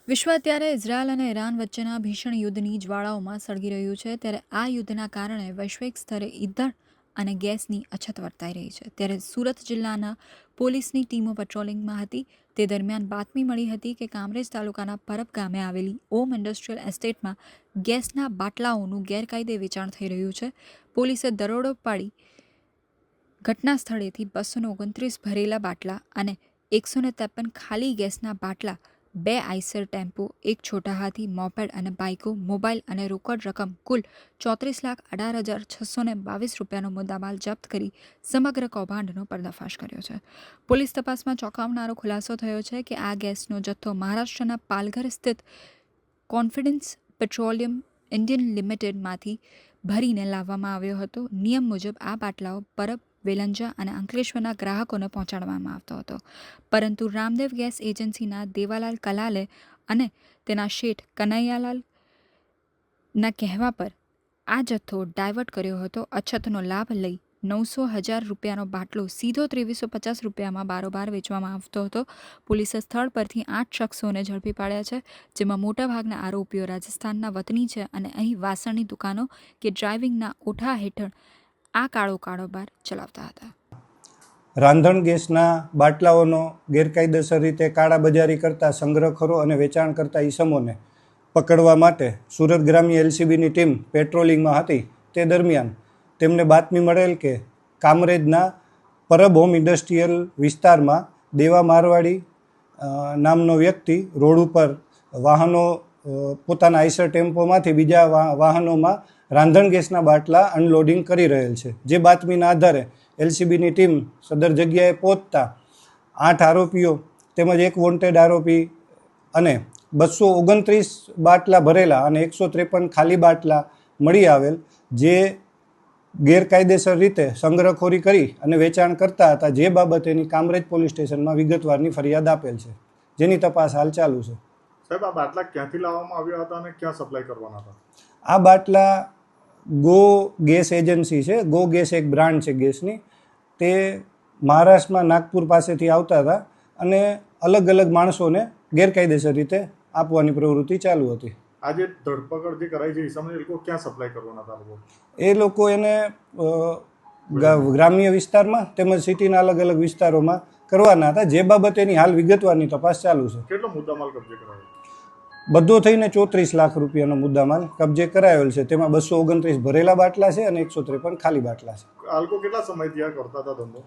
વિશ્વ અત્યારે ઇઝરાયલ અને ઈરાન વચ્ચેના ભીષણ યુદ્ધની જ્વાળાઓમાં સળગી રહ્યું છે. ત્યારે આ યુદ્ધના કારણે વૈશ્વિક સ્તરે ઈંધણ અને ગેસની અછત વર્તાઈ રહી છે. ત્યારે સુરત જિલ્લાના પોલીસની ટીમો પેટ્રોલિંગમાં હતી. તે દરમિયાન બાતમી મળી હતી કે કામરેજ તાલુકાના પરબ ગામે આવેલી ઓમ ઇન્ડસ્ટ્રીયલ એસ્ટેટમાં ગેસના બાટલાઓનું ગેરકાયદે વેચાણ થઈ રહ્યું છે. પોલીસે દરોડો પાડી ઘટના સ્થળેથી 229 ભરેલા બાટલા અને 153 ખાલી ગેસના બાટલા, 2 આઈસર ટેમ્પો, 1 છોટા હાથી, મોપેડ અને બાઇકો, મોબાઈલ અને રોકડ રકમ કુલ 34,18,622 રૂપિયાનો મુદ્દામાલ જપ્ત કરી સમગ્ર કૌભાંડનો પર્દાફાશ કર્યો છે. પોલીસ તપાસમાં ચોંકાવનારો ખુલાસો થયો છે કે આ ગેસનો જથ્થો મહારાષ્ટ્રના પાલઘર સ્થિત કોન્ફિડન્સ પેટ્રોલિયમ ઇન્ડિયન લિમિટેડમાંથી ભરીને લાવવામાં આવ્યો હતો. નિયમ મુજબ આ બાટલાઓ પરબ, વેલંજા અને અંકલેશ્વરના ગ્રાહકોને પહોંચાડવામાં આવતો હતો. પરંતુ રામદેવ ગેસ એજન્સીના દેવાલાલ કલાલે અને તેના શેઠ કનૈયાલાલના કહેવા પર આ જથ્થો ડાયવર્ટ કર્યો હતો. અછતનો લાભ લઈ 900,000 રૂપિયાનો બાટલો સીધો 2350 રૂપિયામાં બારોબાર વેચવામાં આવતો હતો. પોલીસે સ્થળ પરથી 8 શખ્સોને ઝડપી પાડ્યા છે, જેમાં મોટાભાગના આરોપીઓ રાજસ્થાનના વતની છે અને અહીં વાસણની દુકાનો કે ડ્રાઇવિંગના ઓઠા હેઠળ આ કાળો કારોબાર ચલાવતા હતા. રાંધણ ગેસના બાટલાઓનો ગેરકાયદેસર રીતે કાળાબજારી કરતા સંગ્રહખોરો અને વેચાણ કરતા ઈસમોને પકડવા માટે સુરત ગ્રામ્ય એલસીબીની ટીમ પેટ્રોલિંગમાં હતી. તે દરમિયાન તેમને બાતમી મળેલ કે કામરેજના પરબ હોમ ઇન્ડસ્ટ્રીયલ વિસ્તારમાં દેવા મારવાડી નામનો વ્યક્તિ રોડ ઉપર વાહનો પોતાના આઈસર ટેમ્પોમાંથી બીજા વાહનોમાં રાંધણ ગેસના બાટલા અનલોડિંગ કરી રહેલ છે. જે બાતમીના આધારે એલસીબીની ટીમ સદર જગ્યાએ પહોંચતા 8 આરોપીઓ તેમજ એક વોન્ટેડ આરોપી અને 229 બાટલા ભરેલા અને 153 ખાલી બાટલા મળી આવેલ, જે ગેરકાયદેસર રીતે સંગ્રહખોરી કરી અને વેચાણ કરતા હતા. જે બાબતેની કામરેજ પોલીસ સ્ટેશનમાં વિગતવારની ફરિયાદ આપેલ છે, જેની તપાસ હાલ ચાલુ છે. સાહેબ, આ બાટલા ક્યાંથી લાવવામાં આવ્યા હતા અને ક્યાં સપ્લાય કરવાના હતા? આ બાટલા ગો ગેસ એજન્સી છે, ગો ગેસ એક બ્રાન્ડ છે ગેસની. તે મહારાષ્ટ્રમાં નાગપુર પાસેથી આવતા હતા અને અલગ અલગ માણસોને ગેરકાયદેસર રીતે આપવાની પ્રવૃત્તિ ચાલુ હતી. આજે ધરપકડ જે કરાઈ છે ઈસમને, એ લોકો ક્યાં સપ્લાય કરવાના હતા? એ લોકો એને ગ્રામ્ય વિસ્તારમાં તેમજ સિટીના અલગ અલગ વિસ્તારોમાં કરવાના હતા. જે બાબતેની હાલ વિગતવારની તપાસ ચાલુ છે. કેટલો મુદ્દામાલ કબજે કરાયો? બધો થઈને 34 લાખ રૂપિયાનો મુદ્દામાલ કબજે કરાયેલ છે. તેમાં 229 ભરેલા બાટલા છે અને 153 ખાલી બાટલા છે. આ લોકો કેટલા સમયથી આ કરતા હતા ધંધો?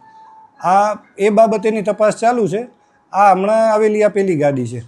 એ બાબતેની તપાસ ચાલુ છે. આ હમણાં આવેલી આ પહેલી ગાડી છે.